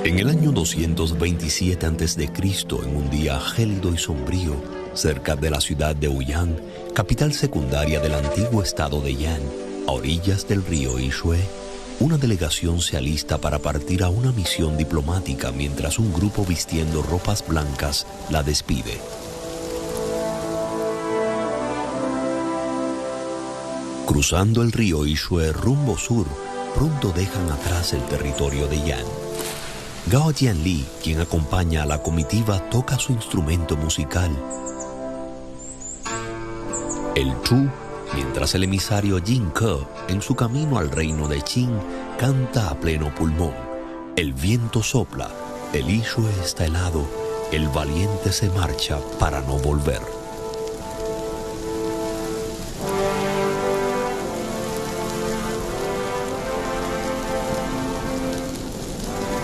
En el año 227 a.C., en un día gélido y sombrío, cerca de la ciudad de Ouyang, capital secundaria del antiguo estado de Yan, a orillas del río Yixue, una delegación se alista para partir a una misión diplomática mientras un grupo vistiendo ropas blancas la despide. Cruzando el río Yixue rumbo sur, pronto dejan atrás el territorio de Yan. Gao Jianli, quien acompaña a la comitiva, toca su instrumento musical, el chu, mientras el emisario Jin Ke, en su camino al reino de Qin, canta a pleno pulmón. El viento sopla, el Yixue está helado, el valiente se marcha para no volver.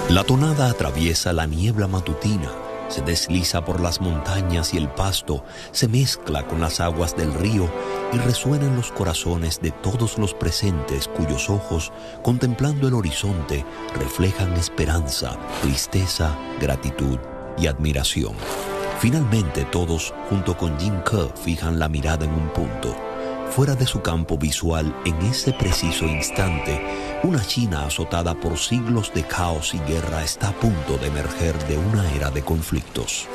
La tonada atraviesa la niebla matutina, se desliza por las montañas y el pasto, se mezcla con las aguas del río y resuena en los corazones de todos los presentes cuyos ojos, contemplando el horizonte, reflejan esperanza, tristeza, gratitud y admiración. Finalmente todos, junto con Jin Ke, fijan la mirada en un punto. Fuera de su campo visual, en ese preciso instante, una China azotada por siglos de caos y guerra está a punto de emerger de una era de conflictos.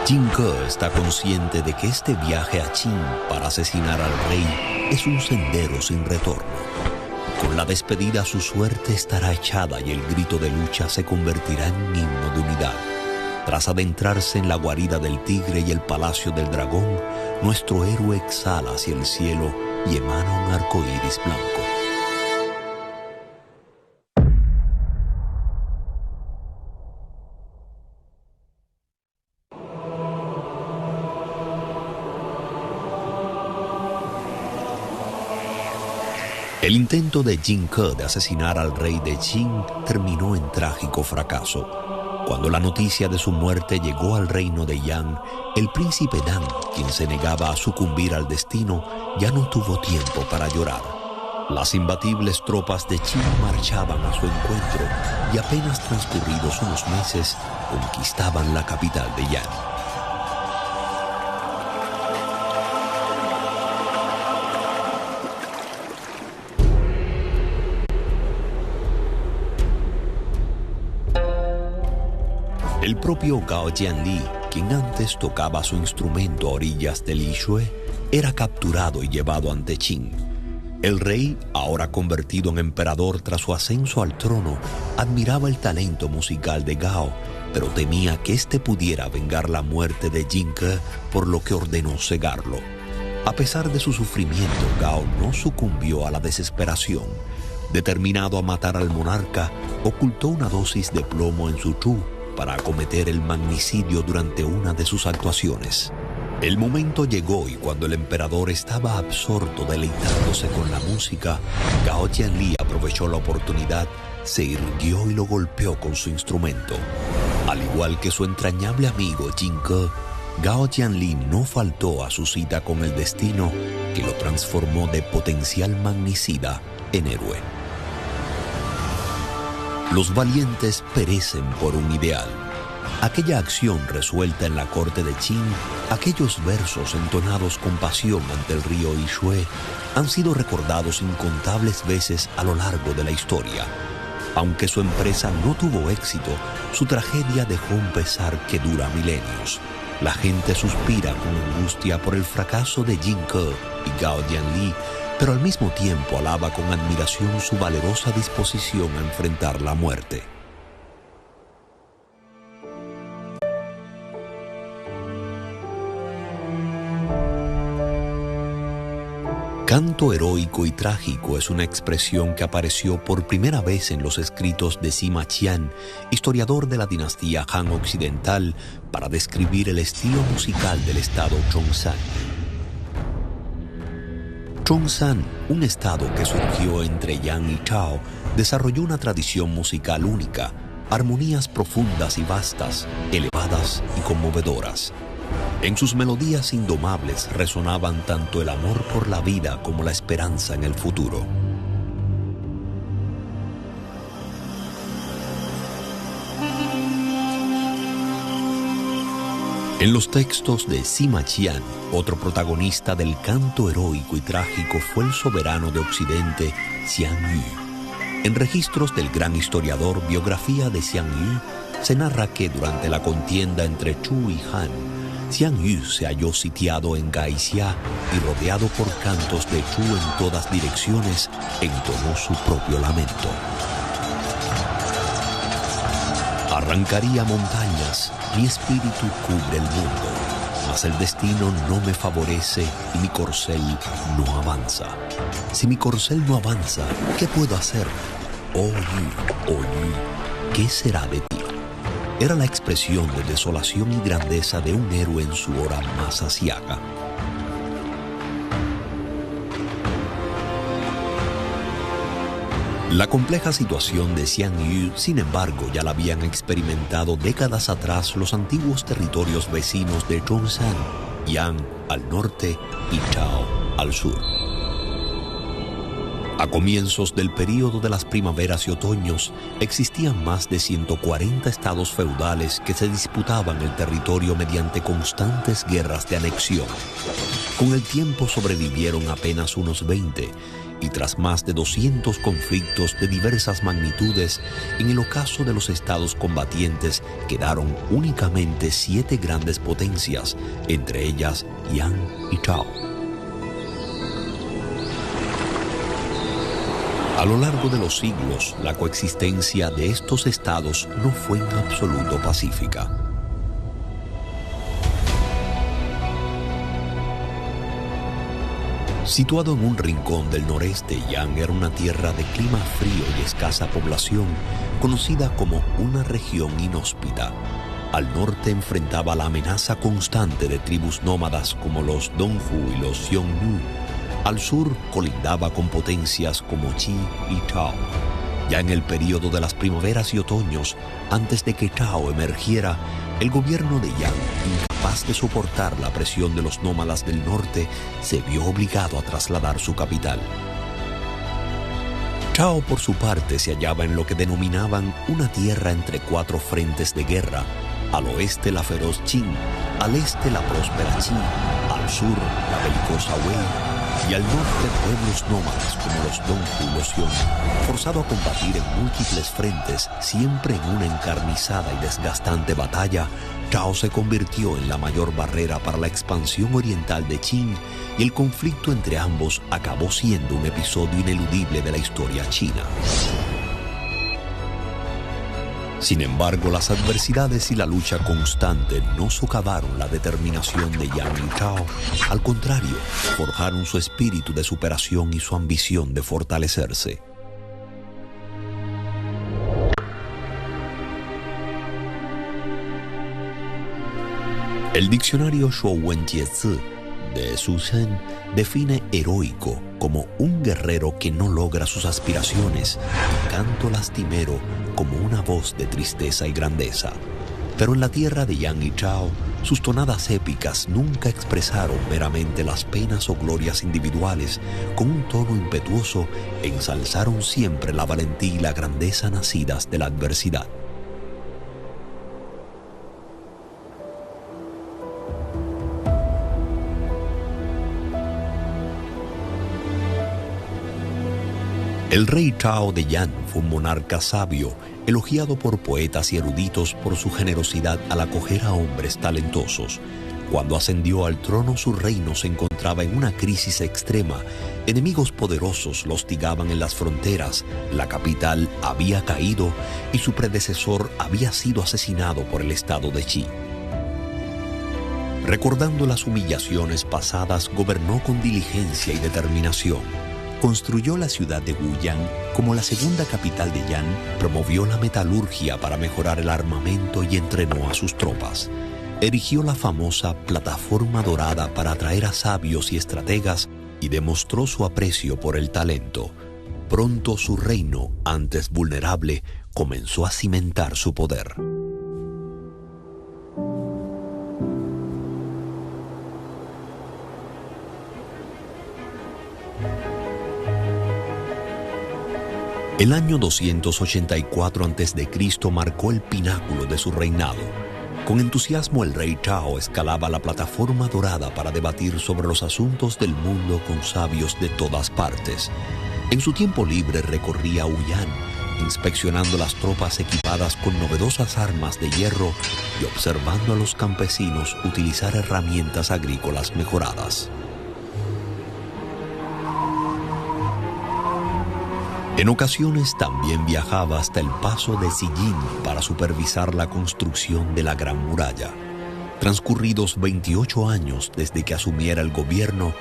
Jin Ke está consciente de que este viaje a Qin para asesinar al rey es un sendero sin retorno. Con la despedida su suerte estará echada y el grito de lucha se convertirá en un himno de unidad. Tras adentrarse en la guarida del tigre y el palacio del dragón, nuestro héroe exhala hacia el cielo y emana un arco iris blanco. El intento de Jin Ke de asesinar al rey de Qin terminó en trágico fracaso. Cuando la noticia de su muerte llegó al reino de Yan, el príncipe Dan, quien se negaba a sucumbir al destino, ya no tuvo tiempo para llorar. Las imbatibles tropas de Qin marchaban a su encuentro y apenas transcurridos unos meses, conquistaban la capital de Yan. El propio Gao Jianli, quien antes tocaba su instrumento a orillas del Yixue, era capturado y llevado ante Qin. El rey, ahora convertido en emperador tras su ascenso al trono, admiraba el talento musical de Gao, pero temía que éste pudiera vengar la muerte de Jin Ke, por lo que ordenó cegarlo. A pesar de su sufrimiento, Gao no sucumbió a la desesperación. Determinado a matar al monarca, ocultó una dosis de plomo en su chu para acometer el magnicidio durante una de sus actuaciones. El momento llegó y cuando el emperador estaba absorto deleitándose con la música, Gao Jianli aprovechó la oportunidad, se irguió y lo golpeó con su instrumento. Al igual que su entrañable amigo Jin Ke, Gao Jianli no faltó a su cita con el destino que lo transformó de potencial magnicida en héroe. Los valientes perecen por un ideal. Aquella acción resuelta en la corte de Qin, aquellos versos entonados con pasión ante el río Yixue, han sido recordados incontables veces a lo largo de la historia. Aunque su empresa no tuvo éxito, su tragedia dejó un pesar que dura milenios. La gente suspira con angustia por el fracaso de Jin Ke y Gao Jianli, pero al mismo tiempo alaba con admiración su valerosa disposición a enfrentar la muerte. Canto heroico y trágico es una expresión que apareció por primera vez en los escritos de Sima Qian, historiador de la dinastía Han Occidental, para describir el estilo musical del estado Chongshan. Chongshan, un estado que surgió entre Yan y Chao, desarrolló una tradición musical única, armonías profundas y vastas, elevadas y conmovedoras. En sus melodías indomables resonaban tanto el amor por la vida como la esperanza en el futuro. En los textos de Sima Qian, otro protagonista del canto heroico y trágico fue el soberano de Occidente, Xiang Yu. En registros del gran historiador Biografía de Xiang Yu, se narra que durante la contienda entre Chu y Han, Xiang Yu se halló sitiado en Gaixia y rodeado por cantos de Chu en todas direcciones, entonó su propio lamento. Arrancaría montañas, mi espíritu cubre el mundo, mas el destino no me favorece y mi corcel no avanza. Si mi corcel no avanza, ¿qué puedo hacer? Oh Yu, ¿qué será de ti? Era la expresión de desolación y grandeza de un héroe en su hora más aciaga. La compleja situación de Xiang Yu, sin embargo, ya la habían experimentado décadas atrás los antiguos territorios vecinos de Zhongshan, Yan al norte y Chao al sur. A comienzos del período de las primaveras y otoños, existían más de 140 estados feudales que se disputaban el territorio mediante constantes guerras de anexión. Con el tiempo sobrevivieron apenas unos 20, y tras más de 200 conflictos de diversas magnitudes, en el ocaso de los estados combatientes quedaron únicamente 7 grandes potencias, entre ellas Yan y Chao. A lo largo de los siglos, la coexistencia de estos estados no fue en absoluto pacífica. Situado en un rincón del noreste, Yan era una tierra de clima frío y escasa población, conocida como una región inhóspita. Al norte enfrentaba la amenaza constante de tribus nómadas como los Donghu y los Xiongnu. Al sur colindaba con potencias como Qi y Chao. Ya en el período de las primaveras y otoños, antes de que Chao emergiera, el gobierno de Yan, incapaz de soportar la presión de los nómadas del norte, se vio obligado a trasladar su capital. Chao, por su parte, se hallaba en lo que denominaban una tierra entre 4 frentes de guerra. Al oeste la feroz Qin, al este la próspera Qi, al sur la belicosa Wei, y al norte pueblos nómadas como los Donghu y los Xiongnu, forzado a combatir en múltiples frentes, siempre en una encarnizada y desgastante batalla. Chao se convirtió en la mayor barrera para la expansión oriental de Qin, y el conflicto entre ambos acabó siendo un episodio ineludible de la historia china. Sin embargo, las adversidades y la lucha constante no socavaron la determinación de Yan y Chao. Al contrario, forjaron su espíritu de superación y su ambición de fortalecerse. El diccionario Shuowenjiezi de Su Zhen define heroico como un guerrero que no logra sus aspiraciones, y canto lastimero como una voz de tristeza y grandeza. Pero en la tierra de Yan y Chao, sus tonadas épicas nunca expresaron meramente las penas o glorias individuales. Con un tono impetuoso, ensalzaron siempre la valentía y la grandeza nacidas de la adversidad. El rey Chao de Yan fue un monarca sabio, elogiado por poetas y eruditos por su generosidad al acoger a hombres talentosos. Cuando ascendió al trono, su reino se encontraba en una crisis extrema. Enemigos poderosos lo hostigaban en las fronteras, la capital había caído y su predecesor había sido asesinado por el estado de Qi. Recordando las humillaciones pasadas, gobernó con diligencia y determinación. Construyó la ciudad de Guyang como la segunda capital de Yan, promovió la metalurgia para mejorar el armamento y entrenó a sus tropas. Erigió la famosa plataforma dorada para atraer a sabios y estrategas y demostró su aprecio por el talento. Pronto su reino, antes vulnerable, comenzó a cimentar su poder. El año 284 a.C. marcó el pináculo de su reinado. Con entusiasmo el rey Chao escalaba la plataforma dorada para debatir sobre los asuntos del mundo con sabios de todas partes. En su tiempo libre recorría Huyan, inspeccionando las tropas equipadas con novedosas armas de hierro y observando a los campesinos utilizar herramientas agrícolas mejoradas. En ocasiones también viajaba hasta el paso de Sillín para supervisar la construcción de la Gran Muralla. Transcurridos 28 años desde que asumiera el gobierno,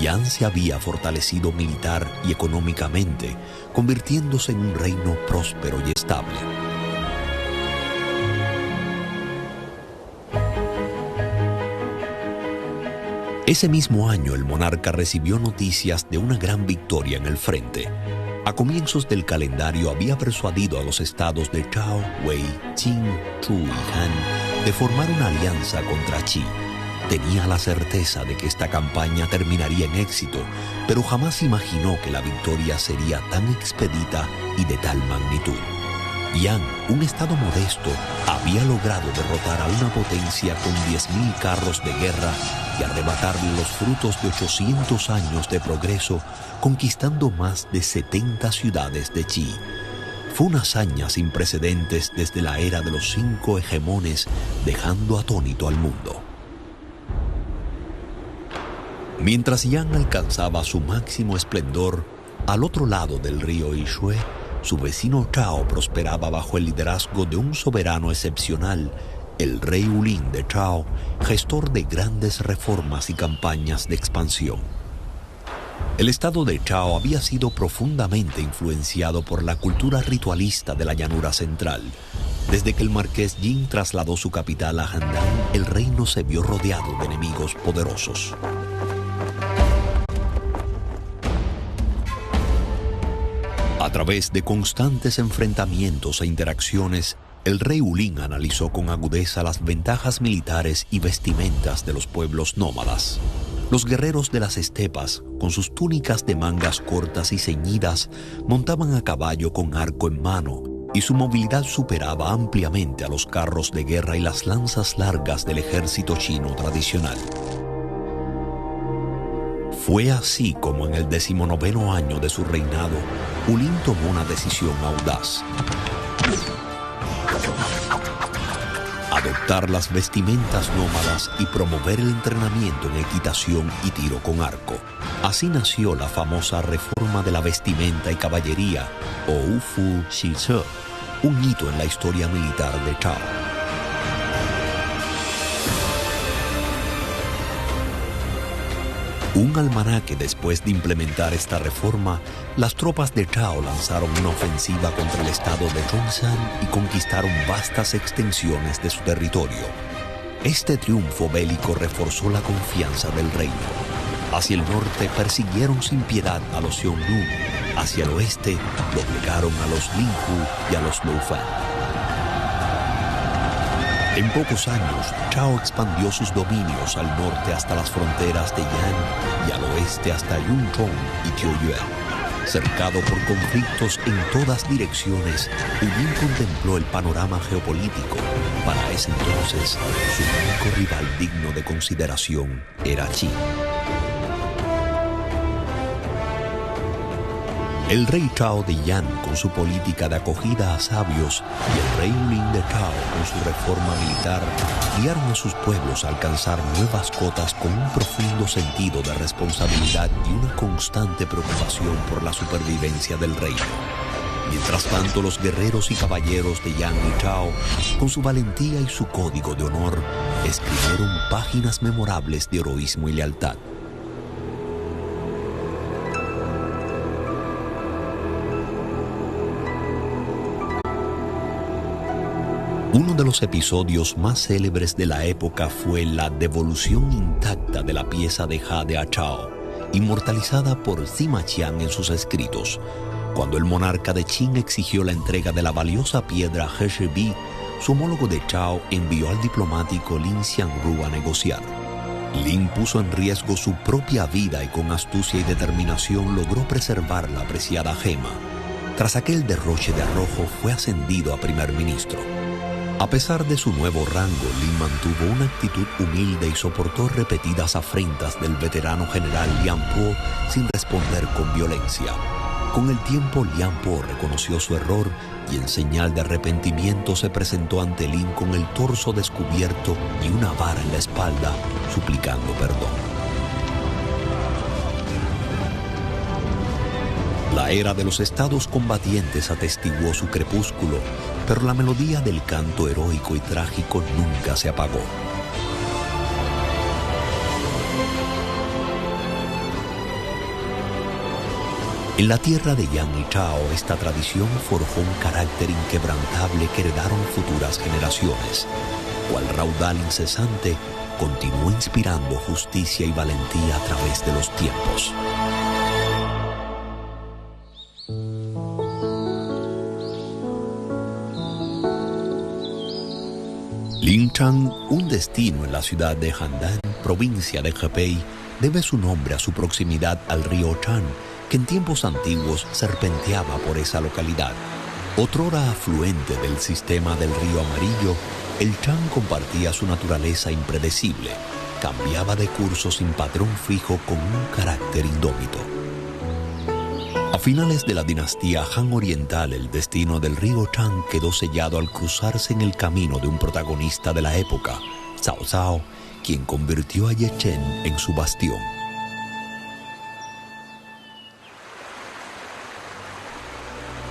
Yan se había fortalecido militar y económicamente, convirtiéndose en un reino próspero y estable. Ese mismo año el monarca recibió noticias de una gran victoria en el frente. A comienzos del calendario había persuadido a los estados de Chao, Wei, Qin, Chu y Han de formar una alianza contra Qi. Tenía la certeza de que esta campaña terminaría en éxito, pero jamás imaginó que la victoria sería tan expedita y de tal magnitud. Yan, un estado modesto, había logrado derrotar a una potencia con 10.000 carros de guerra y arrebatarle los frutos de 800 años de progreso, conquistando más de 70 ciudades de Qi. Fue una hazaña sin precedentes desde la era de los 5 hegemones, dejando atónito al mundo. Mientras Yan alcanzaba su máximo esplendor, al otro lado del río Yixue, su vecino Chao prosperaba bajo el liderazgo de un soberano excepcional, el rey Ulin de Chao, gestor de grandes reformas y campañas de expansión. El estado de Chao había sido profundamente influenciado por la cultura ritualista de la llanura central. Desde que el marqués Jin trasladó su capital a Handan, el reino se vio rodeado de enemigos poderosos. A través de constantes enfrentamientos e interacciones, el rey Ulin analizó con agudeza las ventajas militares y vestimentas de los pueblos nómadas. Los guerreros de las estepas, con sus túnicas de mangas cortas y ceñidas, montaban a caballo con arco en mano, y su movilidad superaba ampliamente a los carros de guerra y las lanzas largas del ejército chino tradicional. Fue así como en el 19º año de su reinado, Ulin tomó una decisión audaz: adoptar las vestimentas nómadas y promover el entrenamiento en equitación y tiro con arco. Así nació la famosa reforma de la vestimenta y caballería, o Wufu Shice, un hito en la historia militar de Chao. Un almanaque después de implementar esta reforma, las tropas de Chao lanzaron una ofensiva contra el estado de Zhongshan y conquistaron vastas extensiones de su territorio. Este triunfo bélico reforzó la confianza del reino. Hacia el norte persiguieron sin piedad a los Xiongnu, hacia el oeste doblegaron a los Linghu y a los Luofan. En pocos años, Chao expandió sus dominios al norte hasta las fronteras de Yan y al oeste hasta Yunchong y Taoyuan. Cercado por conflictos en todas direcciones, Ulin contempló el panorama geopolítico. Para ese entonces, su único rival digno de consideración era Qi. El rey Chao de Yan, con su política de acogida a sabios, y el rey Ulin de Chao, con su reforma militar, guiaron a sus pueblos a alcanzar nuevas cotas con un profundo sentido de responsabilidad y una constante preocupación por la supervivencia del reino. Mientras tanto, los guerreros y caballeros de Yan y Chao, con su valentía y su código de honor, escribieron páginas memorables de heroísmo y lealtad. Uno de los episodios más célebres de la época fue la devolución intacta de la pieza de jade a Chao, inmortalizada por Sima Qian en sus escritos. Cuando el monarca de Qin exigió la entrega de la valiosa piedra Heshibi, su homólogo de Chao envió al diplomático Lin Xiangru a negociar. Lin puso en riesgo su propia vida y con astucia y determinación logró preservar la preciada gema. Tras aquel derroche de arrojo, fue ascendido a primer ministro. A pesar de su nuevo rango, Lin mantuvo una actitud humilde y soportó repetidas afrentas del veterano general Liang Po sin responder con violencia. Con el tiempo, Liang Po reconoció su error y en señal de arrepentimiento se presentó ante Lin con el torso descubierto y una vara en la espalda, suplicando perdón. La era de los estados combatientes atestiguó su crepúsculo, pero la melodía del canto heroico y trágico nunca se apagó. En la tierra de Yan y Chao, esta tradición forjó un carácter inquebrantable que heredaron futuras generaciones. Cual raudal incesante, continuó inspirando justicia y valentía a través de los tiempos. Linchang, un destino en la ciudad de Handan, provincia de Hebei, debe su nombre a su proximidad al río Chan, que en tiempos antiguos serpenteaba por esa localidad. Otrora afluente del sistema del río Amarillo, el Chan compartía su naturaleza impredecible, cambiaba de curso sin patrón fijo con un carácter indómito. A finales de la dinastía Han Oriental, el destino del río Chan quedó sellado al cruzarse en el camino de un protagonista de la época, Cao Cao, quien convirtió a Ye Chen en su bastión.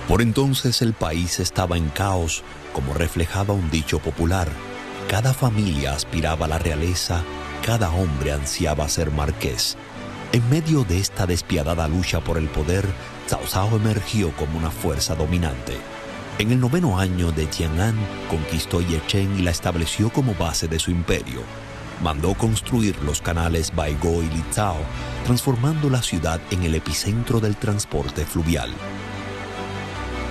Por entonces el país estaba en caos, como reflejaba un dicho popular. Cada familia aspiraba a la realeza, cada hombre ansiaba ser marqués. En medio de esta despiadada lucha por el poder, Cao Cao emergió como una fuerza dominante. En el 9º año de Tian'an, conquistó Ye Chen y la estableció como base de su imperio. Mandó construir los canales Baigou y Lizhao, transformando la ciudad en el epicentro del transporte fluvial.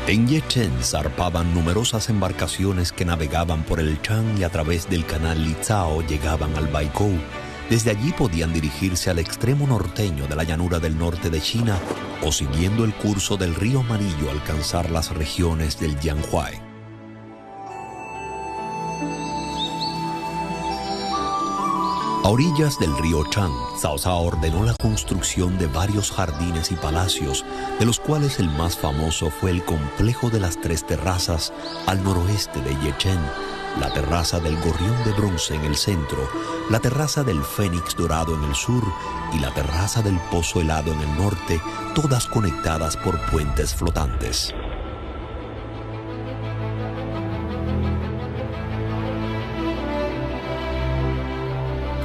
En Ye Chen zarpaban numerosas embarcaciones que navegaban por el Chan y a través del canal Lizhao llegaban al Baigou. Desde allí podían dirigirse al extremo norteño de la llanura del norte de China o siguiendo el curso del río Amarillo alcanzar las regiones del Jianghuai. A orillas del río Chan, Cao Cao ordenó la construcción de varios jardines y palacios, de los cuales el más famoso fue el complejo de las 3 terrazas al noroeste de Ye Chen, la terraza del gorrión de bronce en el centro, la terraza del fénix dorado en el sur y la terraza del pozo helado en el norte, todas conectadas por puentes flotantes.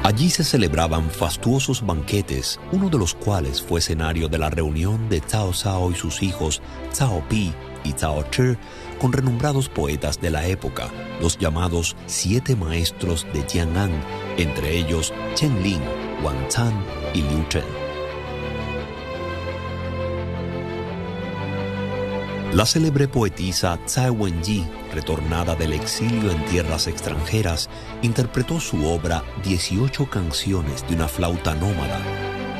Allí se celebraban fastuosos banquetes, uno de los cuales fue escenario de la reunión de Cao Cao y sus hijos Cao Pi y Cao Zhi con renombrados poetas de la época, los llamados 7 maestros de Jiang'an, entre ellos Chen Lin, Wang Can y Liu Chen. La célebre poetisa Cai Wenyi, retornada del exilio en tierras extranjeras, interpretó su obra 18 canciones de una flauta nómada.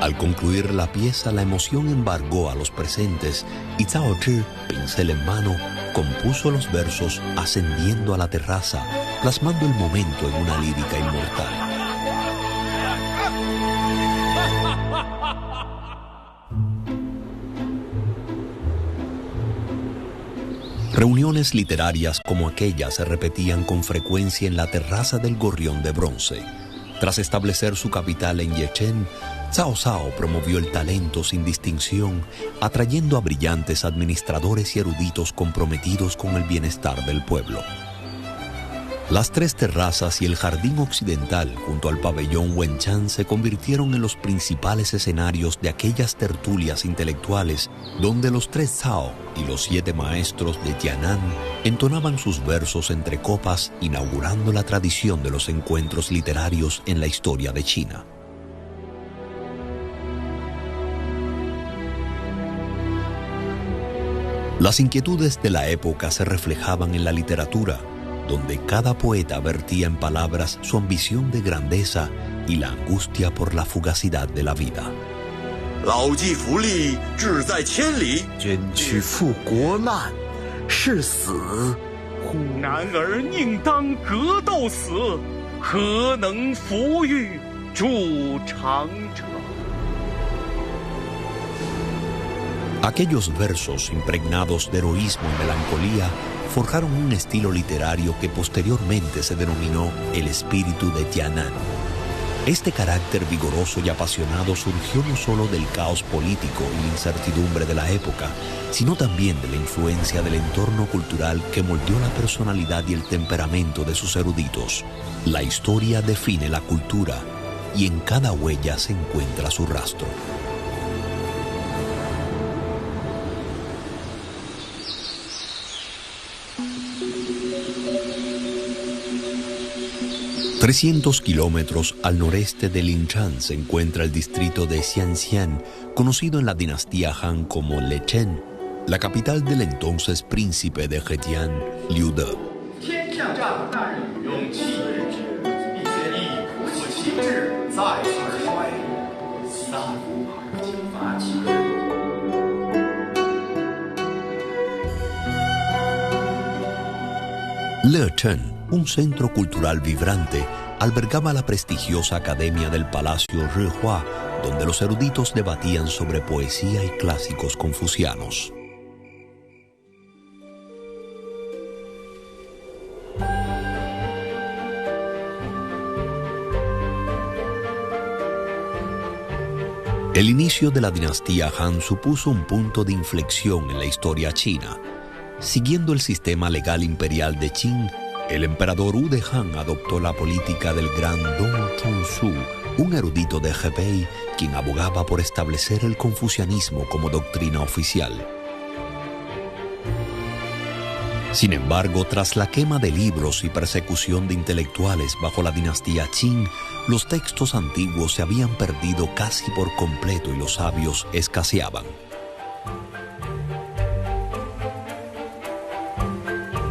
Al concluir la pieza, la emoción embargó a los presentes y Cao Zhi, pincel en mano, compuso los versos ascendiendo a la terraza, plasmando el momento en una lírica inmortal. Reuniones literarias como aquella se repetían con frecuencia en la terraza del gorrión de bronce. Tras establecer su capital en Ye Chen, Cao Cao promovió el talento sin distinción, atrayendo a brillantes administradores y eruditos comprometidos con el bienestar del pueblo. Las 3 terrazas y el jardín occidental junto al pabellón Wenchan se convirtieron en los principales escenarios de aquellas tertulias intelectuales donde los 3 Cao y los 7 maestros de Tian'an entonaban sus versos entre copas, inaugurando la tradición de los encuentros literarios en la historia de China. Las inquietudes de la época se reflejaban en la literatura, donde cada poeta vertía en palabras su ambición de grandeza y la angustia por la fugacidad de la vida. 老骥伏枥，志在千里。捐躯赴国难，是死乎？男儿宁当格斗死，何能扶欲筑长者？ Aquellos versos impregnados de heroísmo y melancolía forjaron un estilo literario que posteriormente se denominó el espíritu de Tian'an. Este carácter vigoroso y apasionado surgió no solo del caos político y la incertidumbre de la época, sino también de la influencia del entorno cultural que moldeó la personalidad y el temperamento de sus eruditos. La historia define la cultura y en cada huella se encuentra su rastro. ...300 kilómetros al noreste de Linchan se encuentra el distrito de Xianxian, conocido en la dinastía Han como Lechen, la capital del entonces príncipe de Zhejiang, Liu De. Lechen, un centro cultural vibrante, albergaba la prestigiosa academia del Palacio Rihua, donde los eruditos debatían sobre poesía y clásicos confucianos. El inicio de la dinastía Han supuso un punto de inflexión en la historia china. Siguiendo el sistema legal imperial de Qin, el emperador Wu de Han adoptó la política del gran Dong Chunsu, un erudito de Hebei, quien abogaba por establecer el confucianismo como doctrina oficial. Sin embargo, tras la quema de libros y persecución de intelectuales bajo la dinastía Qin, los textos antiguos se habían perdido casi por completo y los sabios escaseaban.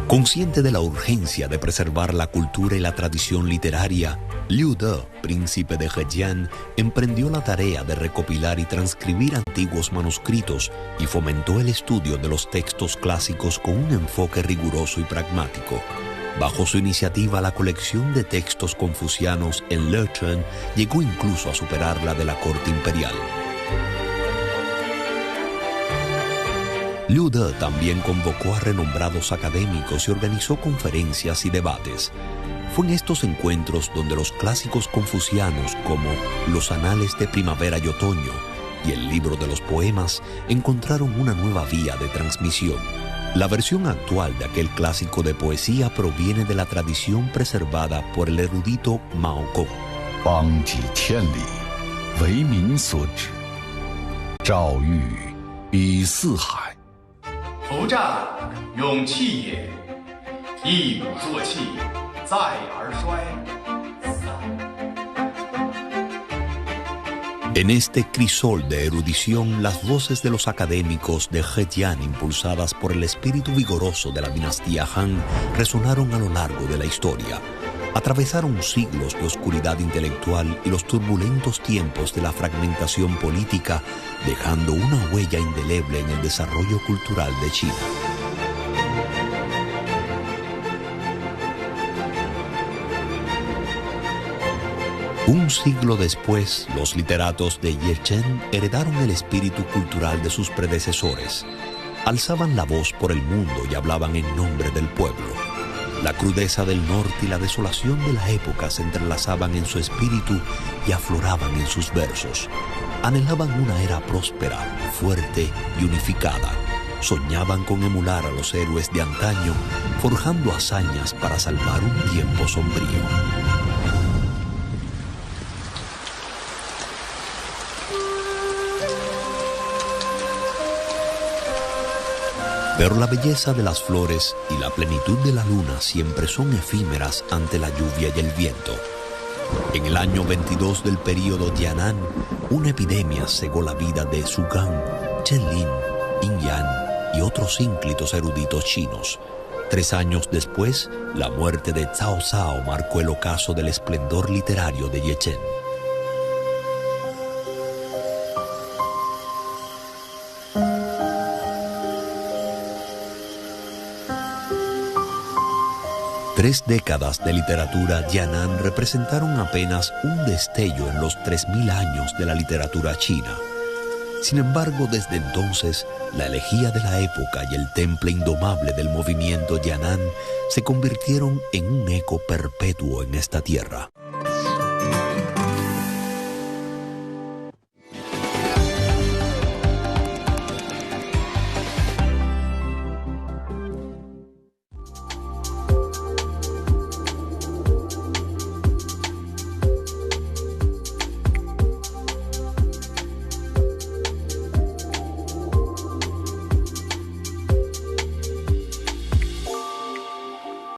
Consciente de la urgencia de preservar la cultura y la tradición literaria, Liu De, príncipe de Zhejiang, emprendió la tarea de recopilar y transcribir antiguos manuscritos y fomentó el estudio de los textos clásicos con un enfoque riguroso y pragmático. Bajo su iniciativa, la colección de textos confucianos en Lechen llegó incluso a superar la de la corte imperial. Liu De también convocó a renombrados académicos y organizó conferencias y debates. Fue en estos encuentros donde los clásicos confucianos como los Anales de Primavera y Otoño y el Libro de los Poemas encontraron una nueva vía de transmisión. La versión actual de aquel clásico de poesía proviene de la tradición preservada por el erudito Mao Gong. 邦畿千里，为民所指；赵玉比四海。 夫战，勇气也；一鼓作气，再而衰。 En este crisol de erudición, las voces de los académicos de Zhejiang, impulsadas por el espíritu vigoroso de la dinastía Han, resonaron a lo largo de la historia. Atravesaron siglos de oscuridad intelectual y los turbulentos tiempos de la fragmentación política, dejando una huella indeleble en el desarrollo cultural de China. Un siglo después, los literatos de Yechen heredaron el espíritu cultural de sus predecesores. Alzaban la voz por el mundo y hablaban en nombre del pueblo. La crudeza del norte y la desolación de la época se entrelazaban en su espíritu y afloraban en sus versos. Anhelaban una era próspera, fuerte y unificada. Soñaban con emular a los héroes de antaño, forjando hazañas para salvar un tiempo sombrío. Pero la belleza de las flores y la plenitud de la luna siempre son efímeras ante la lluvia y el viento. En el año 22 del período Tian'an, una epidemia cegó la vida de Zhu Gang, Chen Lin, Yin Yan y otros ínclitos eruditos chinos. 3 años después, la muerte de Cao Cao marcó el ocaso del esplendor literario de Yechen. 3 décadas de literatura Yan'an representaron apenas un destello en los 3000 años de la literatura china. Sin embargo, desde entonces, la elegía de la época y el temple indomable del movimiento Yan'an se convirtieron en un eco perpetuo en esta tierra.